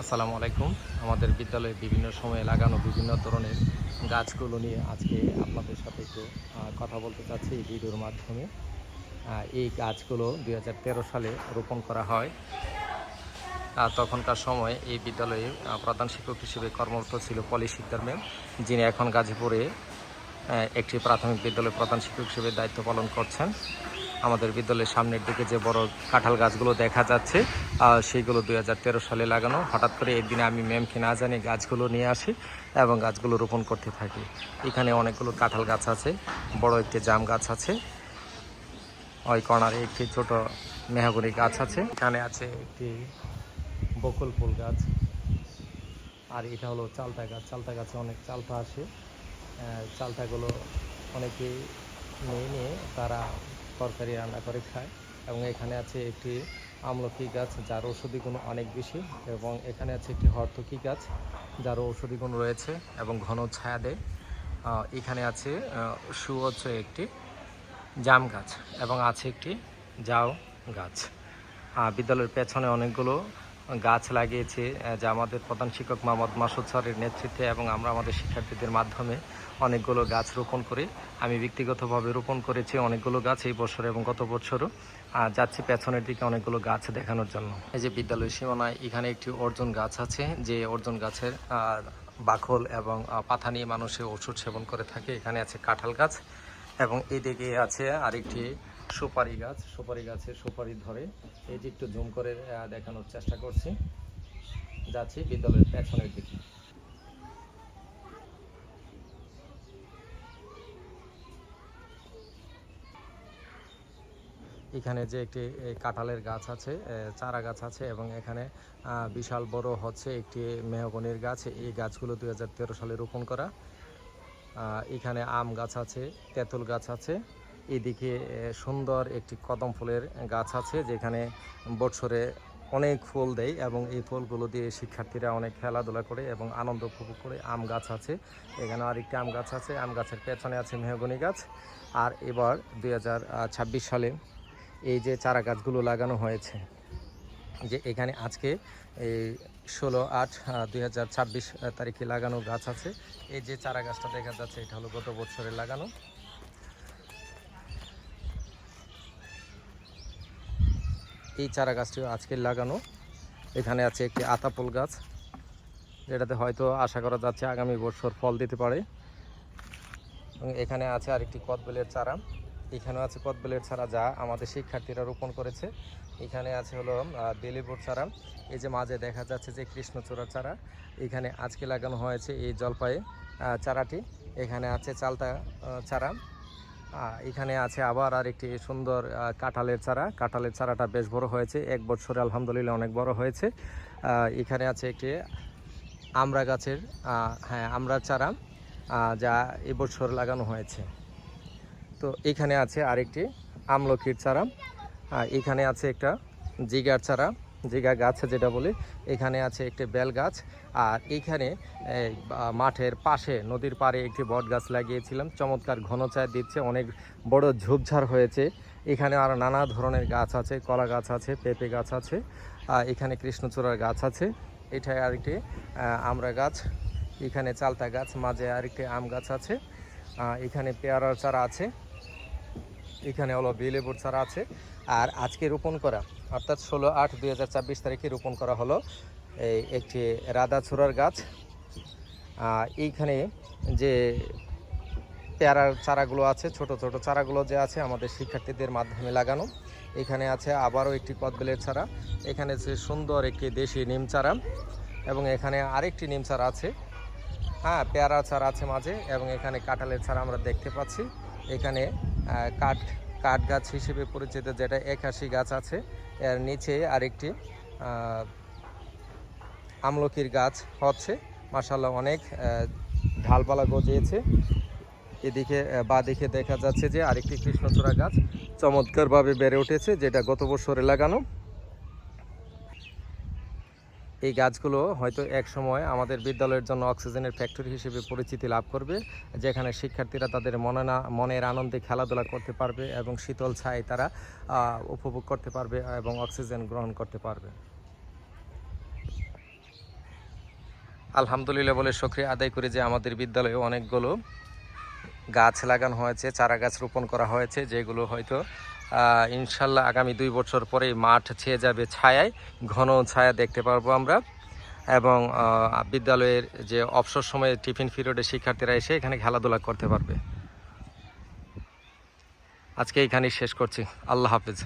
আসসালামু আলাইকুম। আমাদের বিদ্যালয়ে বিভিন্ন সময়ে লাগানো বিভিন্ন ধরনের গাছগুলো নিয়ে আজকে আপনাদের সাথে একটু কথা বলতে চাচ্ছি এই ভিডিওর মাধ্যমে। এই গাছগুলো ২০১৩ সালে রোপণ করা হয়। তখনকার সময়ে এই বিদ্যালয়ে প্রধান শিক্ষক হিসেবে কর্মরত ছিল পলি শিকদার ম্যাম, যিনি এখন গাজীপুরে একটি প্রাথমিক বিদ্যালয়ের প্রধান শিক্ষক হিসেবে দায়িত্ব পালন করছেন। আমাদের বিদ্যালয়ের সামনের দিকে যে বড় কাঁঠাল গাছগুলো দেখা যাচ্ছে সেইগুলো ২০১৩ সালে লাগানো। হঠাৎ করে একদিনে আমি ম্যামকে না জানি গাছগুলো নিয়ে আসি এবং গাছগুলো রোপণ করতে থাকি। এখানে অনেকগুলো কাঁঠাল গাছ আছে, বড় একটি জাম গাছ আছে, ওই কর্নারে একটি ছোট মেহগনি গাছ আছে, এখানে আছে একটি বকুল ফুল গাছ, আর এটা হলো চালতা গাছ। চালতা গাছে অনেক চালতা আসে। চালতাগুলো অনেকে নিয়ে তারা তরকারি রান্না করে খায়। এবং এখানে আছে একটি আমলকি গাছ যার ঔষধি গুণ অনেক বেশি, এবং এখানে আছে একটি হরতকি গাছ যার ঔষধি গুণ রয়েছে এবং ঘন ছায়া দেয়। এখানে আছে সুউচ্চ একটি জাম গাছ এবং আছে একটি জাউ গাছ। বিদ্যালয়ের পেছনে অনেকগুলো গাছ লাগিয়েছে, যা আমাদের প্রধান শিক্ষক মোহাম্মদ মাসুদ স্যারের নেতৃত্বে এবং আমরা আমাদের শিক্ষার্থীদের মাধ্যমে অনেকগুলো গাছ রোপণ করি। আমি ব্যক্তিগতভাবে রোপণ করেছি অনেকগুলো গাছ এই বছর এবং গত বছরও। যাচ্ছি পেছনের দিকে অনেকগুলো গাছ দেখানোর জন্য। এই যে বিদ্যালয় সীমানায় এখানে একটি অর্জুন গাছ আছে, যে অর্জুন গাছের বাকল এবং পাতা নিয়ে মানুষে ওষুধ সেবন করে থাকে। এখানে আছে কাঁঠাল গাছ এবং এদিকে আছে আরেকটি সুপারি গাছ। সুপারি গাছের সুপারি ধরে, এই যে একটু জুম করে দেখানোর চেষ্টা করছি। যাচ্ছি বিদ্যালয়ের পেছনের দিকে। এখানে যে একটি কাঁঠালের গাছ আছে, চারা গাছ আছে, এবং এখানে বিশাল বড় হচ্ছে একটি মেহগনির গাছ। এই গাছগুলো ২০১৩ সালে রোপণ করা। এখানে আম গাছ আছে, তেঁতুল গাছ আছে, এদিকে সুন্দর একটি কদম ফুলের গাছ আছে যেখানে বছরে অনেক ফুল দেয় এবং এই ফুলগুলো দিয়ে শিক্ষার্থীরা অনেক খেলাধুলা করে এবং আনন্দ উপভোগ করে। আম গাছ আছে, এখানে আরেকটি আম গাছ আছে, আম গাছের পেছনে আছে মেহগনি গাছ। আর এবার ২০২৬ সালে এই যে চারা গাছগুলো লাগানো হয়েছে, যে এখানে আজকে এই ১৬/৮/২০২৬ তারিখে লাগানো গাছ আছে। এই যে চারা গাছটা দেখা যাচ্ছে এটা হলো গত বছরে লাগানো। এই চারা গাছটিও আজকে লাগানো। এখানে আছে একটি আতাপল গাছ, যেটাতে হয়তো আশা করা যাচ্ছে আগামী বছর ফল দিতে পারে। এবং এখানে আছে আরেকটি কদবেলের চারা, এখানেও আছে কদবেলের চারা যা আমাদের শিক্ষার্থীরা রোপণ করেছে। এখানে আছে হলো বেলিপুর চারা। এই যে মাঝে দেখা যাচ্ছে যে কৃষ্ণচূড়ার চারা, এখানে আজকে লাগানো হয়েছে এই জলপাই চারাটি। এখানে আছে চালতা চারা। এখানে আছে আবার আরেকটি সুন্দর কাঁঠালের চারা। কাঁঠালের চারাটা বেশ বড় হয়েছে, এক বছরে আলহামদুলিল্লাহ অনেক বড় হয়েছে। এখানে আছে একটি আমড়া গাছের আমড়ার চারা, যা এবছর লাগানো হয়েছে। তো এখানে আছে আরেকটি আমলকির চারা। এখানে আছে একটা জিগার চারা, জিগা গাছ যেটা বলি। এখানে আছে একটি বেল গাছ। আর এইখানে মাঠের পাশে নদীর পাড়ে একটি বট গাছ লাগিয়েছিলাম, চমৎকার ঘন ছায়া দিচ্ছে, অনেক বড় ঝোপঝাড় হয়েছে। এখানে আরও নানা ধরনের গাছ আছে, কলা গাছ আছে, পেঁপে গাছ আছে, এখানে কৃষ্ণচূড়ার গাছ আছে, এটাই আরেকটি আমড়া গাছ। এখানে চালতা গাছ, মাঝে আরেকটি আম গাছ আছে, এখানে পেয়ারার চারা আছে, এখানে হলো বেলেবুর চারা আছে। আর আজকে রোপণ করা অর্থাৎ ১৬/৮/২০২৬ তারিখে রোপণ করা হলো এই একটি রাধাছড়ার গাছ। এইখানে যে পেয়ারার চারাগুলো আছে, ছোট ছোট চারাগুলো যে আছে আমাদের শিক্ষার্থীদের মাধ্যমে লাগানো। এখানে আছে আবারও একটি কদবেলের চারা, এখানে যে সুন্দর একটি দেশি নিম চারা, এবং এখানে আরেকটি নিম চারা আছে। পেয়ারা চারা আছে মাঝে, এবং এখানে কাঁঠালের চারা আমরা দেখতে পাচ্ছি। এখানে কাঠ গাছ হিসেবে পরিচিত যেটা ৮১ গাছ আছে, এর নিচে আরেকটি আমলকির গাছ হচ্ছে। মাশাআল্লাহ অনেক ঢালপালা গজিয়েছে। এদিকে বাঁদিকে দেখা যাচ্ছে যে আরেকটি কৃষ্ণচূড়া গাছ চমৎকারভাবে বেড়ে উঠেছে, যেটা গত বছরে লাগানো। এই গাছগুলো হয়তো এক সময় আমাদের বিদ্যালয়ের জন্য অক্সিজেনের ফ্যাক্টরি হিসেবে পরিচিতি লাভ করবে, যেখানে শিক্ষার্থীরা তাদের মনের আনন্দে খেলাধুলা করতে পারবে এবং শীতল ছায় তারা উপভোগ করতে পারবে এবং অক্সিজেন গ্রহণ করতে পারবে। আলহামদুলিল্লাহ বলে শুকরিয়া আদায় করি যে আমাদের বিদ্যালয়ে অনেকগুলো গাছ লাগানো হয়েছে, চারা গাছ রোপণ করা হয়েছে, যেগুলো হয়তো ইনশাল্লাহ আগামী 2 বছর পরেই মাঠ ছেয়ে যাবে ছায়ায়, ঘন ছায়া দেখতে পারবো আমরা। এবং বিদ্যালয়ের যে অবসর সময়ে টিফিন পিরিয়ডে শিক্ষার্থীরা এসে এখানে খেলাধুলা করতে পারবে। আজকে এইখানেই শেষ করছি। আল্লাহ হাফিজ।